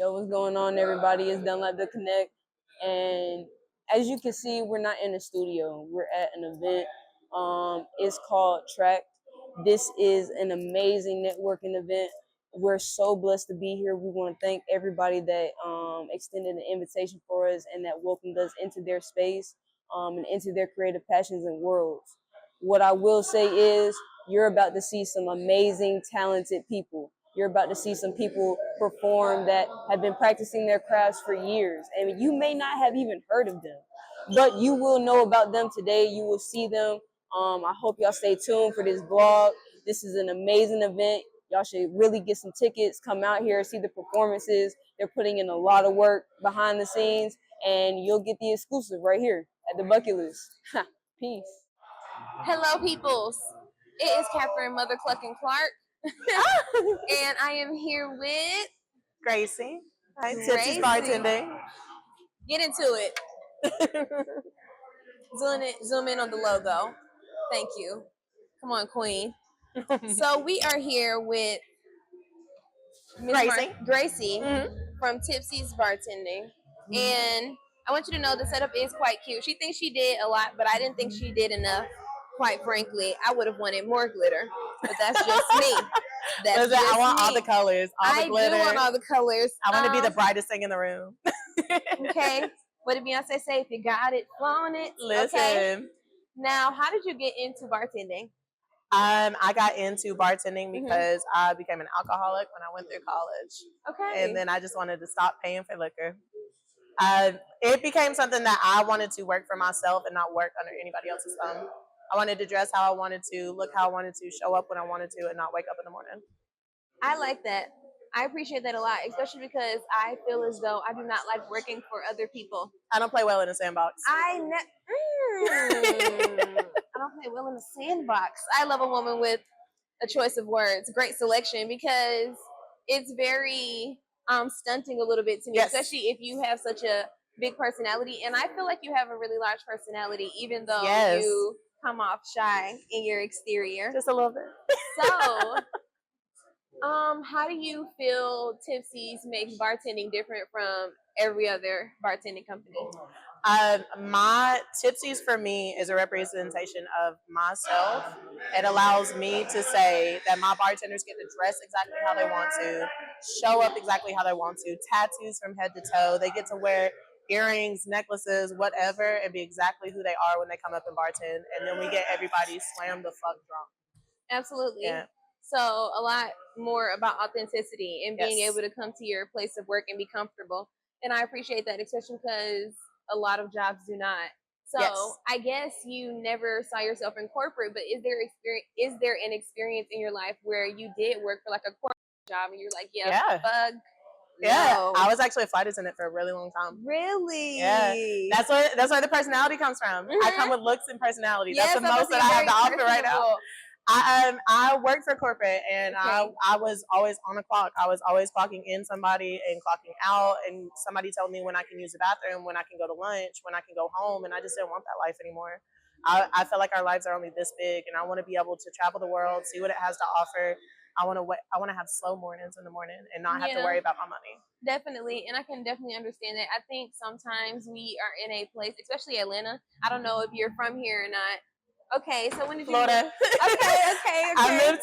Yo, what's going on, everybody? It's Done Like the Connect. And as you can see, we're not in a studio. We're at an event. It's called Track. This is an amazing networking event. We're so blessed to be here. We want to thank everybody that extended an invitation for us and that welcomed us into their space and into their creative passions and worlds. What I will say is you're about to see some amazing, talented people. You're about to see some people perform that have been practicing their crafts for years. And you may not have even heard of them, but you will know about them today. You will see them. I hope y'all stay tuned for this vlog. This is an amazing event. Y'all should really get some tickets, come out here, see the performances. They're putting in a lot of work behind the scenes, and you'll get the exclusive right here at the Bucket List. Peace. Hello, peoples. It is Catherine Mother Clucking Clark, and I am here with Gracie. Hi, Tipsy's bartending. Get into it. Zoom in on the logo. Thank you. Come on, Queen. So we are here with Gracie from Tipsy's Bartending, and I want you to know the setup is quite cute. She thinks she did a lot, but I didn't think she did enough. Quite frankly, I would have wanted more glitter, but that's just me. I want all the colors, all the glitter. I do want all the colors. I want to be the brightest thing in the room. Okay. What did Beyonce say? If you got it, flaunt it. Listen. Okay. Now, how did you get into bartending? I got into bartending because I became an alcoholic when I went through college. Okay. And then I just wanted to stop paying for liquor. It became something that I wanted to work for myself and not work under anybody else's thumb. I wanted to dress how I wanted to, look how I wanted to, show up when I wanted to, and not wake up in the morning. I like that. I appreciate that a lot, especially because I feel as though I do not like working for other people. I don't play well in a sandbox. I don't play well in a sandbox. I love a woman with a choice of words, great selection, because it's very stunting a little bit to me, especially if you have such a big personality. And I feel like you have a really large personality, even though you come off shy in your exterior. Just a little bit. So, how do you feel Tipsy's makes bartending different from every other bartending company? My Tipsy's for me is a representation of myself. It allows me to say that my bartenders get to dress exactly how they want to, show up exactly how they want to, tattoos from head to toe. They get to wear earrings, necklaces, whatever, and be exactly who they are when they come up and bartend. And then we get everybody slammed the fuck drunk. Absolutely. Yeah. So a lot more about authenticity and being able to come to your place of work and be comfortable. And I appreciate that, especially because a lot of jobs do not. So I guess you never saw yourself in corporate, but is there an experience in your life where you did work for like a corporate job and you're like, fuck. Yeah, no. I was actually a flight attendant for a really long time. Really? Yeah, that's where the personality comes from. I come with looks and personality. That's the most that I have to offer right now. I worked for corporate, and I was always on the clock. I was always clocking in somebody and clocking out, and somebody told me when I can use the bathroom, when I can go to lunch, when I can go home, and I just didn't want that life anymore. I feel like our lives are only this big, and I want to be able to travel the world, see what it has to offer. I want to have slow mornings in the morning and not have to worry about my money. Definitely, and I can definitely understand that. I think sometimes we are in a place, especially Atlanta. I don't know if you're from here or not. Okay, so when did you Florida? Okay. I moved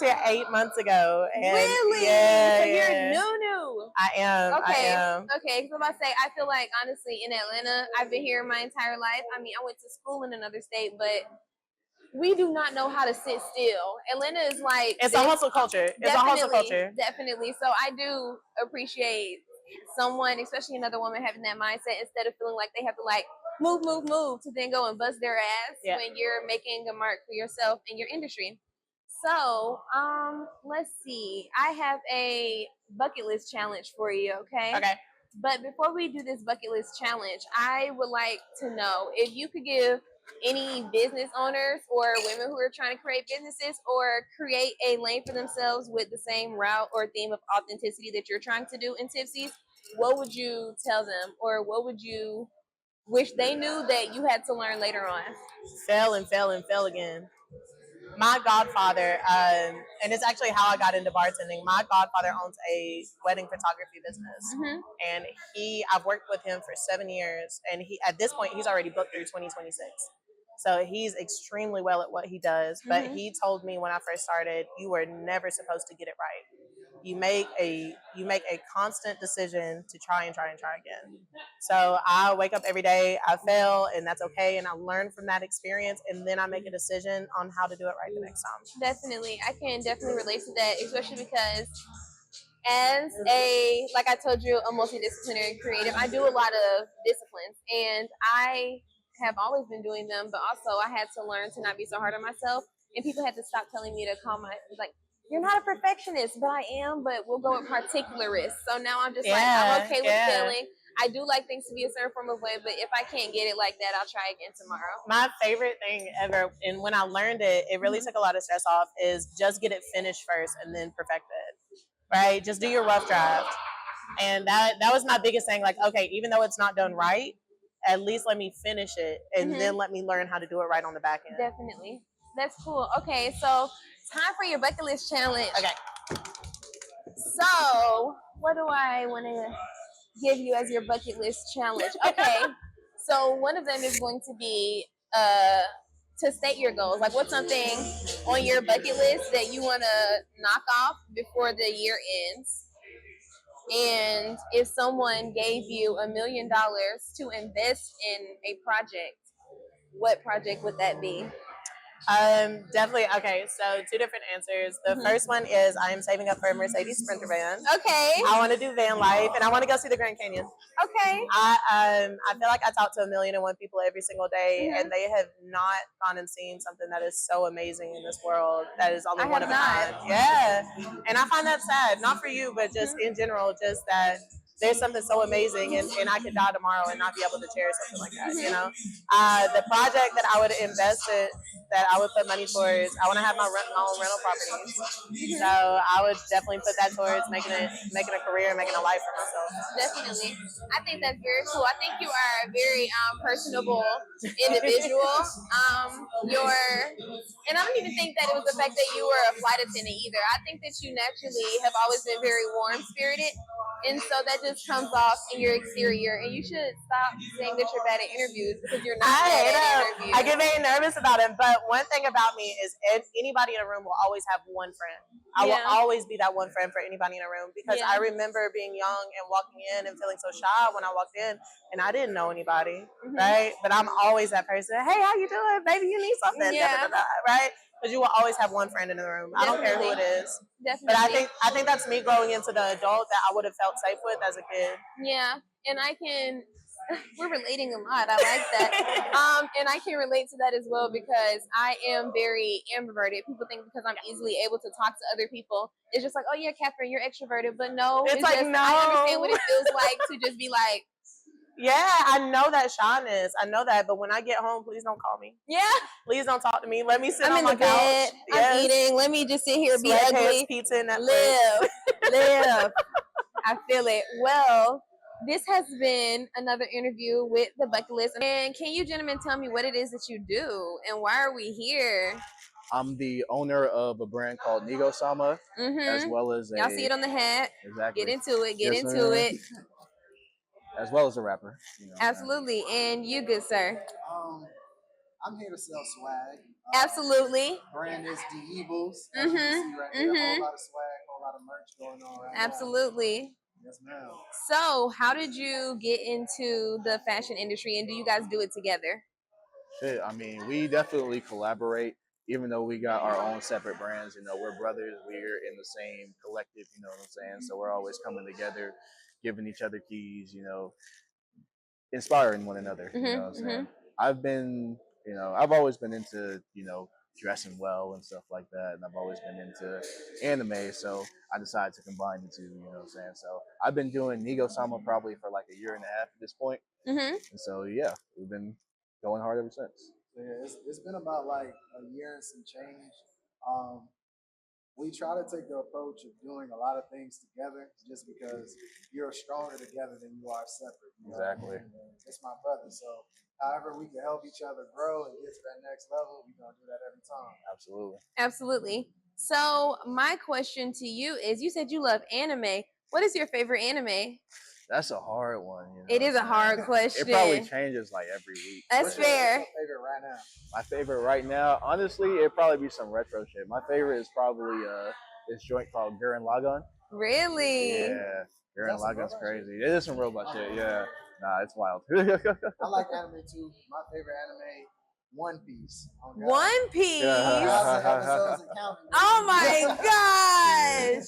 here 8 months ago. And really? Yeah, so you're new. I am. Okay. I am. Okay. So I'm about to say, I feel like honestly in Atlanta, I've been here my entire life. I mean, I went to school in another state, but we do not know how to sit still. Atlanta is like it's a hustle culture. It's a hustle culture. Definitely. So I do appreciate someone, especially another woman, having that mindset instead of feeling like they have to like move to then go and bust their ass when you're making a mark for yourself in your industry. So, let's see. I have a bucket list challenge for you, okay? Okay. But before we do this bucket list challenge, I would like to know if you could give any business owners or women who are trying to create businesses or create a lane for themselves with the same route or theme of authenticity that you're trying to do in Tipsy's, what would you tell them, or what would you wish they knew that you had to learn later on? Fail and fail and fail again. my godfather, and it's actually how I got into bartending. My godfather owns a wedding photography business, and I've worked with him for 7 years, and at this point he's already booked through 2026. So he's extremely well at what he does. But he told me when I first started, you were never supposed to get it right. You make a constant decision to try again. So I wake up every day, I fail, and that's okay, and I learn from that experience, and then I make a decision on how to do it right the next time. Definitely, I can definitely relate to that, especially because as like I told you, a multidisciplinary creative, I do a lot of disciplines, and I have always been doing them, but also I had to learn to not be so hard on myself, and people had to stop telling me to call you're not a perfectionist, but I am, but we'll go with particularist. So now I'm just I'm okay with failing. I do like things to be a certain form of way, but if I can't get it like that, I'll try again tomorrow. My favorite thing ever, and when I learned it, it really took a lot of stress off, is just get it finished first and then perfect it. Right? Just do your rough draft. And that was my biggest thing. Like, okay, even though it's not done right, at least let me finish it, and then let me learn how to do it right on the back end. Definitely. That's cool. Okay, so time for your bucket list challenge. Okay. So, what do I want to give you as your bucket list challenge? Okay, so one of them is going to be to state your goals. Like, what's something on your bucket list that you want to knock off before the year ends? And if someone gave you $1 million to invest in a project, what project would that be? Definitely. Okay, so two different answers. The first one is I am saving up for a Mercedes Sprinter van. Okay. I want to do van life, and I want to go see the Grand Canyon. Okay. I feel like I talk to 1,000,001 people every single day, and they have not gone and seen something that is so amazing in this world that is only one of a kind. Yeah, and I find that sad. Not for you, but just in general, just that there's something so amazing, and I could die tomorrow and not be able to cherish something like that. You know, the project that I would invest in, that I would put money towards, I want to have my own rental properties. So I would definitely put that towards making a career, making a life for myself. Definitely. I think that's very cool. I think you are a very personable individual. And I don't even think that it was the fact that you were a flight attendant either. I think that you naturally have always been very warm spirited. And so that just comes off in your exterior. And you should stop saying that you're bad at interviews because you're not bad at interviews. I get very nervous about it. But one thing about me is anybody in a room will always have one friend. I will always be that one friend for anybody in a room, because I remember being young and walking in and feeling so shy when I walked in, and I didn't know anybody, right? But I'm always that person. Hey, how you doing? Maybe you need something, right? Because you will always have one friend in the room. I don't care who it is. Definitely. But I think that's me growing into the adult that I would have felt safe with as a kid. Yeah, and we're relating a lot. I like that. And I can relate to that as well, because I am very introverted. People think because I'm easily able to talk to other people, it's just like, oh yeah, Catherine, you're extroverted. But no, it's like, no. I understand what it feels like to just be like, yeah, I know that shyness. I know that. But when I get home, please don't call me. Yeah. Please don't talk to me. Let me sit on in my the bed. couch. I'm eating. Let me just sit here, be ugly. Pizza, and live. I feel it. Well, this has been another interview with the Bucket List. And can you gentlemen tell me what it is that you do and why are we here? I'm the owner of a brand called Nigo Sama, as well as y'all see it on the hat. Exactly. Get into it. Get into it. As well as a rapper. You know, absolutely. And you, good sir? I'm here to sell swag. Absolutely. Brand is The Evils. As you can see right here, a whole lot of swag, a whole lot of merch going on right absolutely. now. Yes, ma'am. So, how did you get into the fashion industry, and do you guys do it together? Shit, I mean, we definitely collaborate, even though we got our own separate brands. You know, we're brothers, we're in the same collective, you know what I'm saying? So we're always coming together, giving each other keys, you know, inspiring one another, you know what I'm saying? I've always been into, you know, dressing well and stuff like that, and I've always been into anime, so I decided to combine the two, you know what I'm saying? So I've been doing Nigo Sama probably for like a year and a half at this point, and so yeah, we've been going hard ever since. Yeah, it's been about like a year and some change. We try to take the approach of doing a lot of things together, just because you're stronger together than you are separate. You know? Exactly. And, it's my brother, so however we can help each other grow and get to that next level, we're gonna do that every time. Absolutely. Absolutely. So my question to you is, you said you love anime. What is your favorite anime? That's a hard one. You know It is a hard question. It probably changes like every week. That's What's fair. your favorite right now? My favorite right now, honestly, it'd probably be some retro shit. My favorite is probably this joint called Gurren Lagann. Really? Yeah, Gurren That's some Lagann's robot crazy. It is some robot shit. Yeah, nah, it's wild. I like anime too. My favorite anime, One Piece. Oh, God. One Piece. Thousand episodes and counting. Oh my gosh.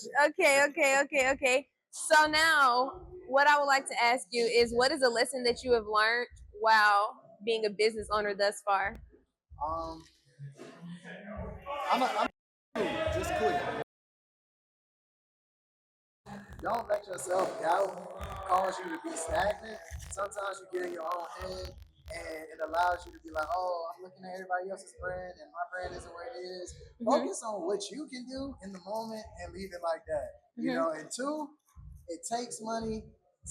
Okay. So now, what I would like to ask you is, what is a lesson that you have learned while being a business owner thus far? I'm just quick. Don't let yourself doubt cause you to be stagnant. Sometimes you get in your own head and it allows you to be like, oh, I'm looking at everybody else's brand and my brand isn't where it is. Focus on what you can do in the moment and leave it like that. You know, and two, it takes money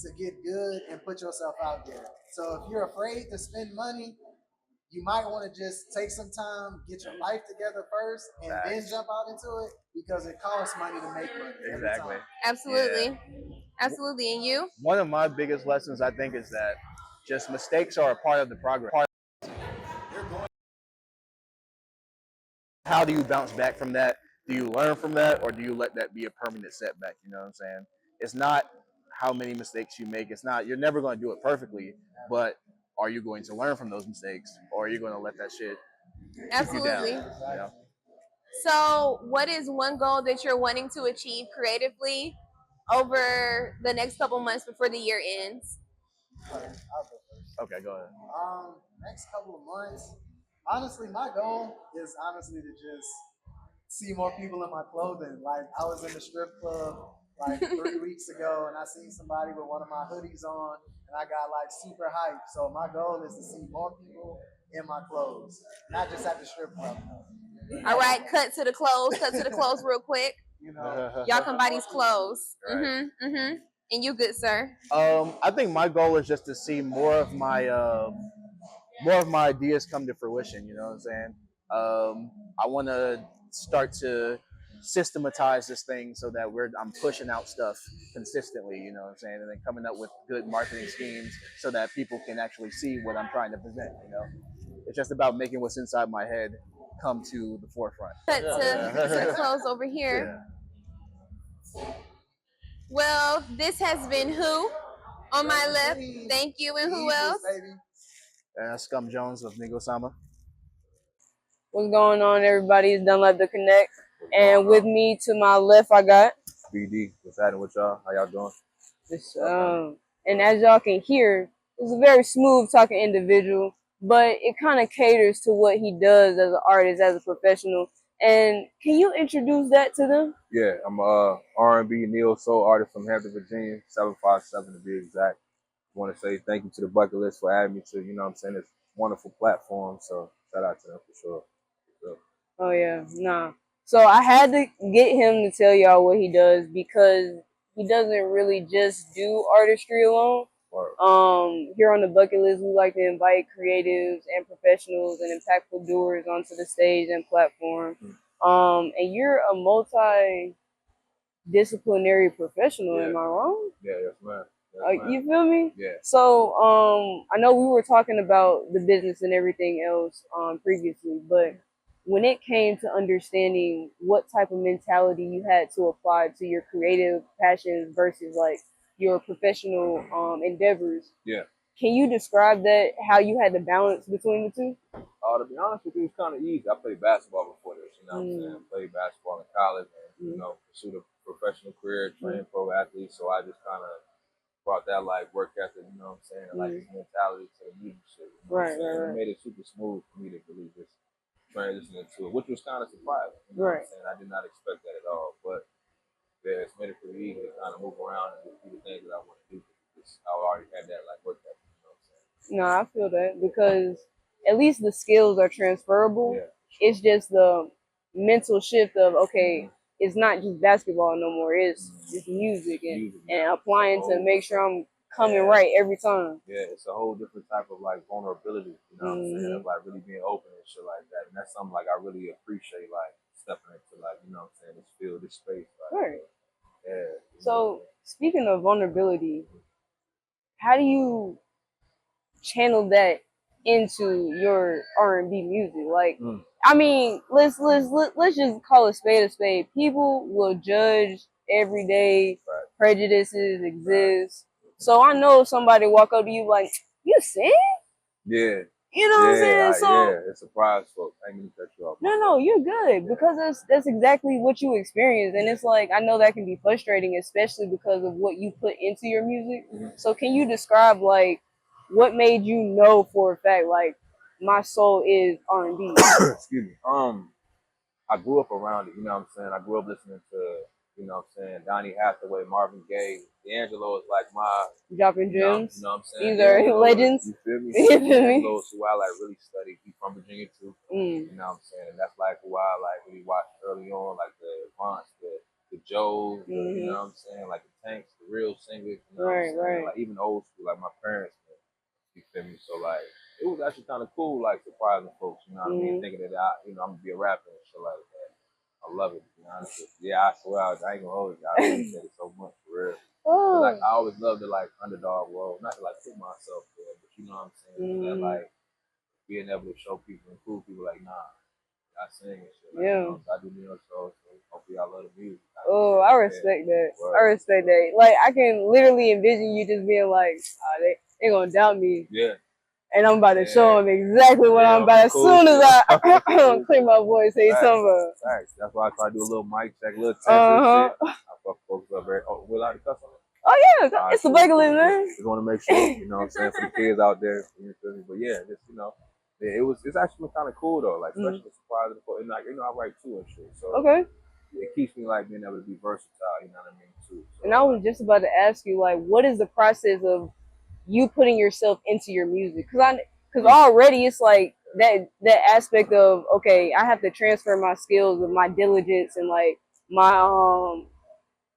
to get good and put yourself out there. So if you're afraid to spend money, you might want to just take some time, get your life together first, and then jump out into it because it costs money to make money. Exactly. Absolutely. Yeah. Absolutely. And you? One of my biggest lessons, I think, is that just mistakes are a part of the progress. How do you bounce back from that? Do you learn from that, or do you let that be a permanent setback? You know what I'm saying? It's not how many mistakes you make. It's not, you're never going to do it perfectly, but are you going to learn from those mistakes, or are you going to let that shit keep you down? Absolutely. You know? So, what is one goal that you're wanting to achieve creatively over the next couple months before the year ends? I'll go first. Okay, go ahead. Next couple of months, honestly, my goal is honestly to just see more people in my clothing. Like I was in the strip club like 3 weeks ago and I seen somebody with one of my hoodies on and I got like super hyped. So my goal is to see more people in my clothes, not just at the strip club. All right, cut to the clothes real quick. You know, Y'all can buy these clothes. Right. And you good, sir? I think my goal is just to see more of my ideas come to fruition. You know what I'm saying? I want to start to systematize this thing so that I'm pushing out stuff consistently. You know what I'm saying? And then coming up with good marketing schemes so that people can actually see what I'm trying to present. You know, it's just about making what's inside my head come to the forefront. Cut to the clothes over here. Yeah. Well, this has been who on my left. Thank you, and who else? And Scum Jones of Nigo Sama. What's going on, everybody? It's Done Love to Connect. And with me to my left, I got BD. What's happening with y'all? How y'all doing? this. And as y'all can hear, it's a very smooth talking individual, but it kind of caters to what he does as an artist, as a professional. And can you introduce that to them? Yeah, I'm a R&B neo soul artist from Hampton, Virginia, 757 to be exact. Want to say thank you to the Bucket List for adding me to, you know what I'm saying, this wonderful platform. So shout out to them for sure. Oh yeah, nah. So I had to get him to tell y'all what he does because he doesn't really just do artistry alone. Here on the Bucket List, we like to invite creatives and professionals and impactful doers onto the stage and platform. And you're a multi-disciplinary professional. Am I wrong? Yeah, yes, man. You feel me? Yeah. So I know we were talking about the business and everything else previously, but when it came to understanding what type of mentality you had to apply to your creative passions versus like your professional endeavors, Yeah. can you describe that, how you had to balance between the two? To be honest with you, it's kind of easy. I played basketball before this, you know what I'm saying? I played basketball in college and, you know, pursued a professional career, trained pro athletes. So I just kind of brought that like work ethic, you know what I'm saying, and like this mentality to the music shit. You know what I'm saying? It made it super smooth for me to really just transition into it, which was kind of surprising. You know what I'm saying? I did not expect that at all, but yeah, it's made it pretty easy to kind of move around and just do the things that I want to do. Because I already had that like work ethic. You know what I'm saying? No, I feel that because at least the skills are transferable. Yeah. It's just the mental shift of it's not just basketball no more. It's music and applying to make sure I'm coming right every time. Yeah, it's a whole different type of like vulnerability, you know what I'm saying? Of like really being open and shit like that. And that's something like I really appreciate, like stepping into like, you know what I'm saying, this field, this space. Like, Right. yeah. So speaking of vulnerability, how do you channel that into your R&B music? Like, I mean, let's just call a spade a spade. People will judge every day. Right. Prejudices exist. So I know if somebody walk up to you like, "You sing?" Yeah. You know what I'm saying? So yeah, it's a surprise, folks. I ain't gonna cut you off. no, you're good because that's exactly what you experience, and it's like I know that can be frustrating, especially because of what you put into your music. So can you describe like what made you know for a fact like my soul is R&B? Excuse me. I grew up around it, you know what I'm saying? I grew up listening to, you know what I'm saying, Donny Hathaway, Marvin Gaye, D'Angelo is like my Dropping gems. You know what I'm saying? These are legends. You feel me? You feel me? D'Angelo's who I like really studied. He's from Virginia too. You know what I'm saying? And that's like who I like really watched early on, like the Vance, the Joes, you know what I'm saying? Like the Tanks, the real singers, you know what I'm saying? Like even old school, like my parents, you feel me? So like it was actually kind of cool, like surprising folks, you know what I mean? Thinking that I'm gonna be a rapper and shit like that. I love it, to be honest with you. Yeah, I swear I ain't gonna hold it. I appreciate it so much, for real. Like I always loved the like underdog role, not to like put myself there, but you know what I'm saying? That like being able to show people and prove people like, nah, I sing and shit. Like, you know, I do music, so hopefully I love the music. I respect that. I respect that. Like I can literally envision you just being like, they gonna doubt me. Yeah. And I'm about to show them exactly what I'm about. As soon as I clear my voice, say something about. Thanks. That's why I try to do a little mic check, a little test and shit. I fuck folks up very. Oh, we allowed to cuss on it? Oh yeah, it's the regular man. Just want to make sure, you know what I'm saying, for the kids out there. But yeah, just yeah, it's actually kind of cool though, like especially surprising for, and like I write too and shit. So it keeps me like being able to be versatile. You know what I mean too. So, and I was just about to ask you like, what is the process of you putting yourself into your music? Because already it's like that aspect of okay, I have to transfer my skills of my diligence and like my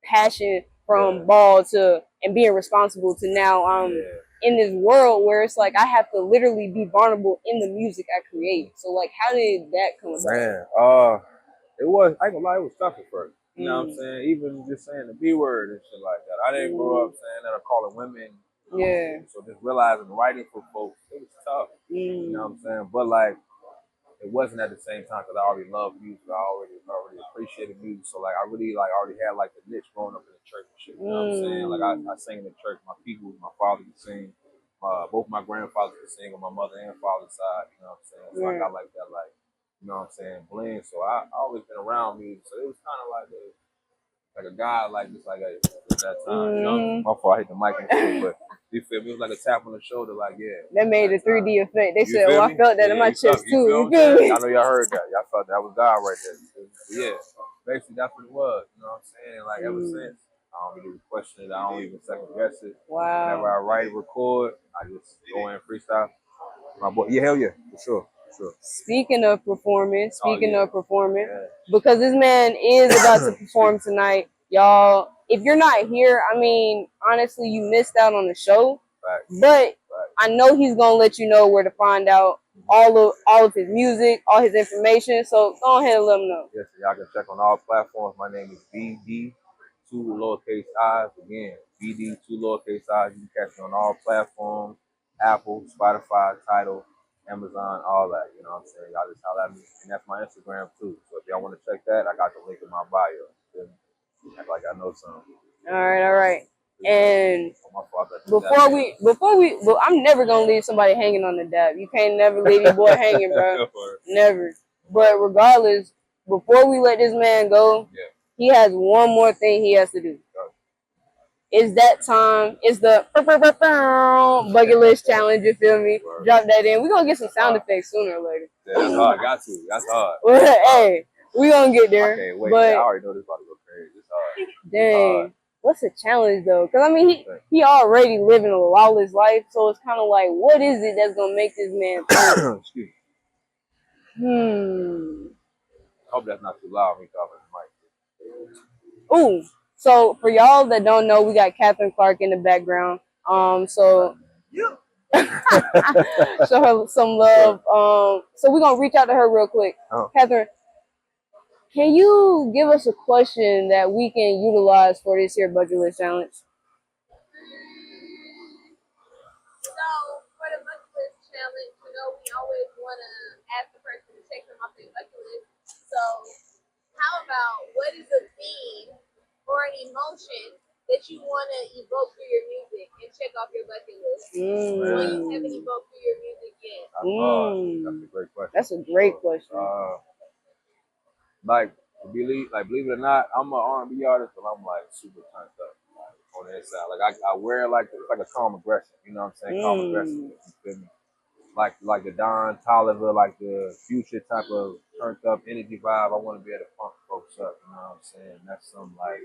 passion from ball to and being responsible to now in this world where it's like I have to literally be vulnerable in the music I create. So like how did that come about? Man, it was, I ain't gonna lie, it was tough at first. You know what I'm saying? Even just saying the B word and shit like that. I didn't grow up saying that or calling women. Yeah. So just realizing writing for folks, it was tough. You know what I'm saying? But like it wasn't at the same time because I already loved music. I already appreciated music. So like I really like already had like the niche growing up in the church and shit. You know what I'm saying? Like I sang in the church. My people, my father could sing. Both my grandfathers could sing on my mother and father's side. You know what I'm saying? So I got like that like, you know what I'm saying, blend. So I always been around music. So it was kind of like a guy like just like at that time. You know, my fault, I hit the mic and shit, but you feel me? It was like a tap on the shoulder, like That made a 3D effect. They said, "Oh, I felt that in my chest too." You feel me? I know y'all heard that. Y'all felt that was God right there. Yeah, basically that's what it was. You know what I'm saying? Like ever since, I don't really question it. I don't even second guess it. Wow. Whenever I write, record, I just go in freestyle. My boy, yeah, hell yeah, for sure. Speaking of performance, because this man is about to perform tonight, y'all. If you're not here, I mean, honestly, you missed out on the show. But I know he's gonna let you know where to find out all of his music, all his information. So go ahead and let him know. Yes, y'all can check on all platforms. My name is BD, 2 lowercase i's. Again, BD, 2 lowercase i's. You can catch me on all platforms: Apple, Spotify, Tidal, Amazon, all that. You know what I'm saying? Y'all just holler at me. And that's my Instagram too. So if y'all want to check that, I got the link in my bio. Act like I know something. All right. And before we, I'm never gonna leave somebody hanging on the dab. You can't never leave your boy hanging, bro. Never. But regardless, before we let this man go, he has one more thing he has to do. It's that time. It's the bucket list challenge. You feel me? Drop that in. We're gonna get some sound effects sooner or later. Yeah, that's hard. Got to. That's hard. Hey, we gonna get there. Okay, wait. But I already know this about to go crazy. It's hard. Dang. What's the challenge though? Because I mean, he already living a lawless life, so it's kind of like, what is it that's gonna make this man think? Excuse me. I hope that's not too loud. Me talking to the mic. Ooh. So for y'all that don't know, we got Catherine Clark in the background. So show her some love. So we're gonna reach out to her real quick. Catherine, can you give us a question that we can utilize for this here bucket list challenge? So for the bucket list challenge, we always want to ask the person to check them off their bucket list. So how about what is a theme or an emotion that you want to evoke through your music and check off your bucket list? Well, you haven't evoked through your music yet. That's a great question. That's a great question. Believe it or not, I'm an R&B artist, but I'm like super turned up on the inside. Like I wear it's like a calm aggression. You know what I'm saying? Calm aggression. You feel me? Like the Don Tolliver, like the Future type of turned up energy vibe. I want to be able to pump folks up. You know what I'm saying? That's something like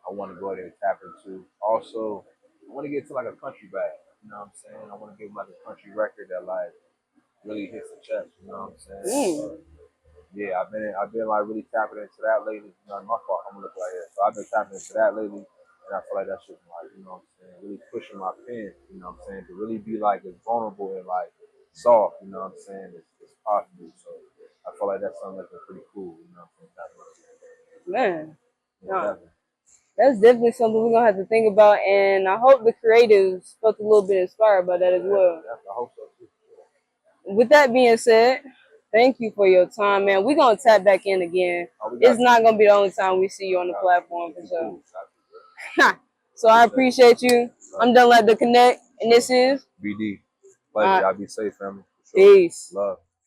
I want to go ahead and tap into. Also, I want to get to like a country bag. You know what I'm saying? I want to give like a country record that like really hits the chest. You know what I'm saying? Yeah, I've been like really tapping into that lately. You know, my fault. I'm gonna look like that. So I've been tapping into that lately, and I feel like that's just like, you know what I'm saying, really pushing my pen. You know what I'm saying, to really be like as vulnerable and like soft. You know what I'm saying, it's possible. So I feel like that's something that's pretty cool. You know what I'm saying? Man, Yeah, that's definitely something we're gonna have to think about, and I hope the creatives felt a little bit inspired by that as well. I hope so too. With that being said, thank you for your time, man. We're gonna tap back in again. It's not gonna be the only time we see you on the platform for sure. So I appreciate you. I'm done like the connect, and this is BD. Pleasure. Y'all be safe, family. Peace. Love.